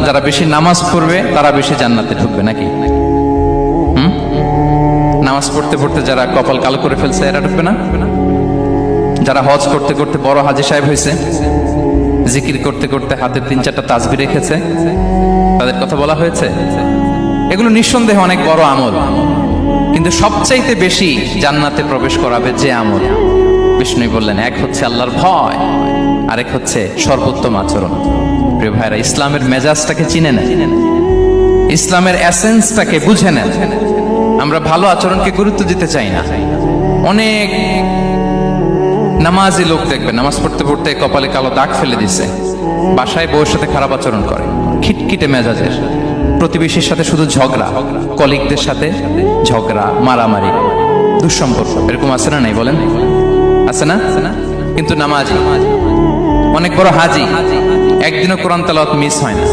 যারা বেশি নামাজ পড়বে তারা বেশি জান্নাতে ঢুকবে নাকি? নামাজ পড়তে পড়তে যারা কপাল কালো করে ফেলছে এরা ঢুকবে না? যারা হজ করতে করতে বড় হাজী সাহেব হয়েছে, জিকির করতে করতে হাতে 3-4টা তাসবিহ রেখেছে, তাদের কথা বলা হয়েছে। এগুলো নিঃসন্দেহে অনেক বড় আমল, কিন্তু সবচাইতে বেশি জান্নাতে প্রবেশ করাবে যে আমল, বিষ্ণু বললেন, এক হচ্ছে আল্লাহর ভয়, আরেক হচ্ছে সর্বোত্তম আচরণ। প্রিয় ভাইরা, ইসলামের মেজাজটাকে চিনে নেন, ইসলামের এসেন্সটাকে বুঝে নেন। আমরা ভালো আচরণকে গুরুত্ব দিতে চাই না। অনেক নামাজি লোক দেখবে নামাজ পড়তে পড়তে কপালে কালো দাগ ফেলে দিছে, বাসায় বউয়ের সাথে খারাপ আচরণ করে, খিটখিটে মেজাজের, প্রতিবেশীর সাথে শুধু ঝগড়া, কলিগদের সাথে ঝগড়া, মারামারি, দুঃসম্পর্ক, এরকম আছে না? নাই বলেন, আছে না? কিন্তু নামাজি, অনেক বড় হাজি, একদিনও কোরআন তেলাওয়াত মিস হয় না।